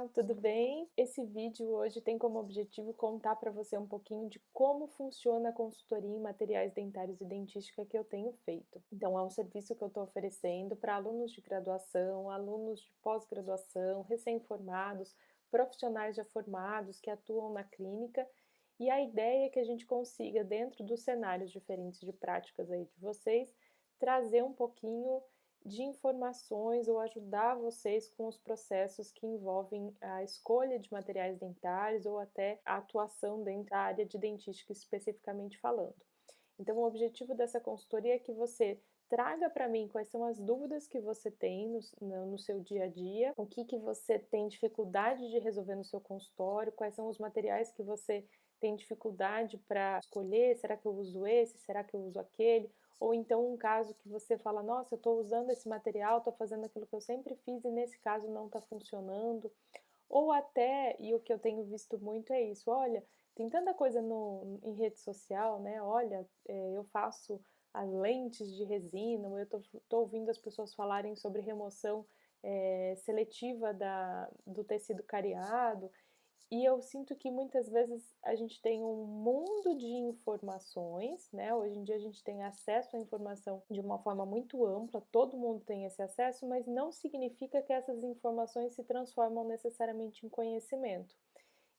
Olá, tudo bem? Esse vídeo hoje tem como objetivo contar para você um pouquinho de como funciona a consultoria em materiais dentários e dentística que eu tenho feito. Então, é um serviço que eu estou oferecendo para alunos de graduação, alunos de pós-graduação, recém-formados, profissionais já formados que atuam na clínica. E a ideia é que a gente consiga, dentro dos cenários diferentes de práticas aí de vocês, trazer um pouquinho de informações ou ajudar vocês com os processos que envolvem a escolha de materiais dentários ou até a atuação dentro da área de dentística especificamente falando. Então, o objetivo dessa consultoria é que você traga para mim quais são as dúvidas que você tem no seu dia a dia, o que você tem dificuldade de resolver no seu consultório, quais são os materiais que você tem dificuldade para escolher, será que eu uso esse, será que eu uso aquele? Ou então um caso que você fala, nossa, eu estou usando esse material, estou fazendo aquilo que eu sempre fiz e nesse caso não está funcionando. Ou até, e o que eu tenho visto muito é isso, olha, tem tanta coisa em rede social, né? Olha, eu faço as lentes de resina, ou eu tô ouvindo as pessoas falarem sobre remoção seletiva do tecido cariado, e eu sinto que muitas vezes a gente tem um mundo de informações, né? Hoje em dia a gente tem acesso à informação de uma forma muito ampla, todo mundo tem esse acesso, mas não significa que essas informações se transformam necessariamente em conhecimento.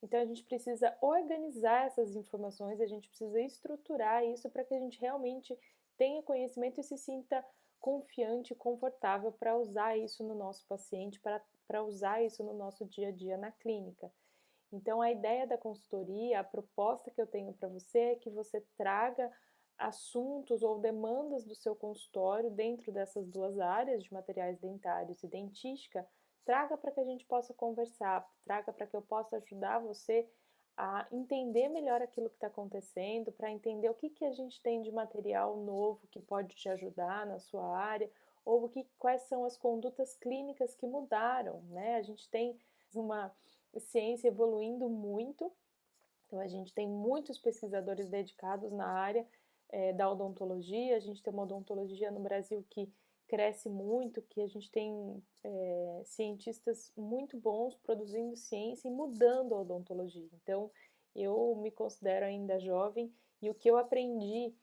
Então a gente precisa organizar essas informações, a gente precisa estruturar isso para que a gente realmente tenha conhecimento e se sinta confiante e confortável para usar isso no nosso paciente, para usar isso no nosso dia a dia na clínica. Então, a ideia da consultoria, a proposta que eu tenho para você é que você traga assuntos ou demandas do seu consultório dentro dessas duas áreas de materiais dentários e dentística, traga para que a gente possa conversar, traga para que eu possa ajudar você a entender melhor aquilo que está acontecendo, para entender o que a gente tem de material novo que pode te ajudar na sua área, ou quais são as condutas clínicas que mudaram, né? A gente tem uma ciência evoluindo muito, então a gente tem muitos pesquisadores dedicados na área da odontologia, a gente tem uma odontologia no Brasil que cresce muito, que a gente tem cientistas muito bons produzindo ciência e mudando a odontologia. Então, eu me considero ainda jovem e o que eu aprendi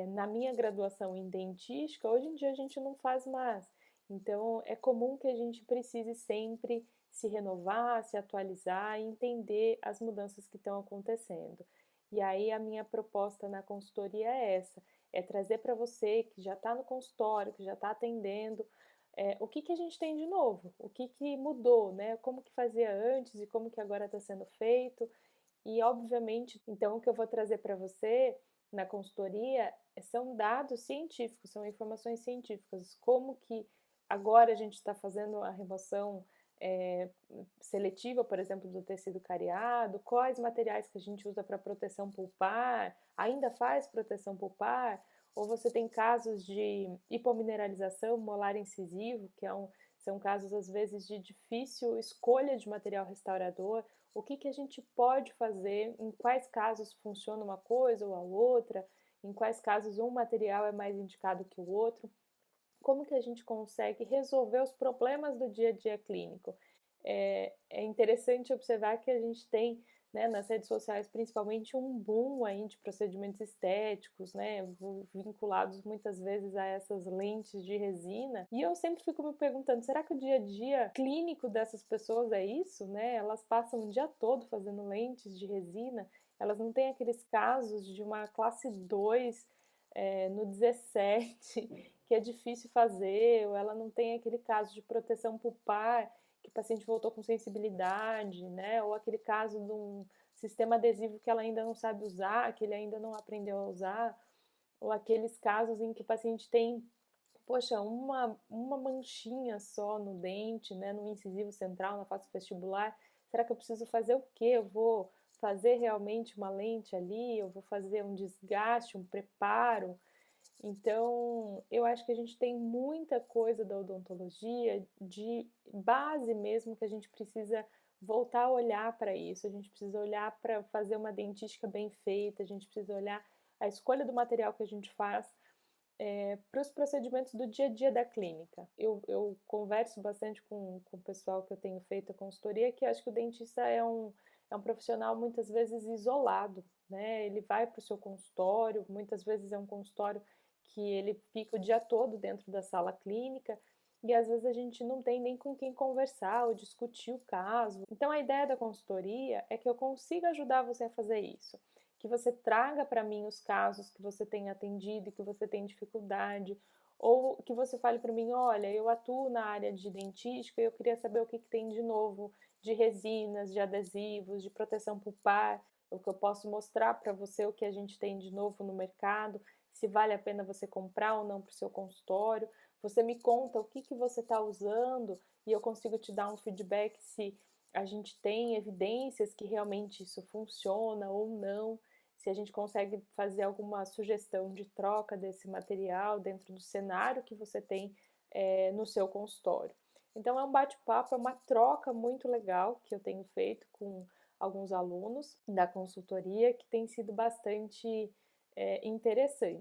na minha graduação em dentística, hoje em dia a gente não faz mais. Então, é comum que a gente precise sempre se renovar, se atualizar e entender as mudanças que estão acontecendo. E aí, a minha proposta na consultoria é essa: é trazer para você que já está no consultório, que já está atendendo, o que a gente tem de novo, o que mudou, né? Como que fazia antes e como que agora está sendo feito. E, obviamente, então, o que eu vou trazer para você na consultoria são dados científicos, são informações científicas, como que agora a gente está fazendo a remoção é, seletiva, por exemplo, do tecido cariado, quais materiais que a gente usa para proteção pulpar, ainda faz proteção pulpar, ou você tem casos de hipomineralização molar incisivo, são casos às vezes de difícil escolha de material restaurador, o que a gente pode fazer, em quais casos funciona uma coisa ou a outra, em quais casos um material é mais indicado que o outro, como que a gente consegue resolver os problemas do dia a dia clínico. É interessante observar que a gente tem, né, nas redes sociais, principalmente, um boom aí de procedimentos estéticos, né, vinculados muitas vezes a essas lentes de resina. E eu sempre fico me perguntando, será que o dia a dia clínico dessas pessoas é isso, né? Elas passam o dia todo fazendo lentes de resina, elas não têm aqueles casos de uma classe 2 no 17 que é difícil fazer, ou ela não tem aquele caso de proteção pulpar que o paciente voltou com sensibilidade, né? Ou aquele caso de um sistema adesivo que ela ainda não sabe usar, que ele ainda não aprendeu a usar, ou aqueles casos em que o paciente tem, poxa, uma manchinha só no dente, né? No incisivo central, na face vestibular. Será que eu preciso fazer o quê? Eu vou fazer realmente uma lente ali? Eu vou fazer um desgaste, um preparo? Então, eu acho que a gente tem muita coisa da odontologia de base mesmo que a gente precisa voltar a olhar para isso. A gente precisa olhar para fazer uma dentística bem feita, a gente precisa olhar a escolha do material que a gente faz para os procedimentos do dia a dia da clínica. Eu converso bastante com o pessoal que eu tenho feito a consultoria, que acho que o dentista é um profissional muitas vezes isolado, né? Ele vai para o seu consultório, muitas vezes é um consultório que ele fica o dia todo dentro da sala clínica, e às vezes a gente não tem nem com quem conversar ou discutir o caso. Então a ideia da consultoria é que eu consiga ajudar você a fazer isso, que você traga para mim os casos que você tem atendido e que você tem dificuldade, ou que você fale para mim, olha, eu atuo na área de dentística e eu queria saber o que tem de novo de resinas, de adesivos, de proteção pulpar, o que eu posso mostrar para você o que a gente tem de novo no mercado, se vale a pena você comprar ou não para o seu consultório. Você me conta o que você está usando e eu consigo te dar um feedback se a gente tem evidências que realmente isso funciona ou não, se a gente consegue fazer alguma sugestão de troca desse material dentro do cenário que você tem no seu consultório. Então é um bate-papo, é uma troca muito legal que eu tenho feito com alguns alunos da consultoria, que tem sido bastante interessante.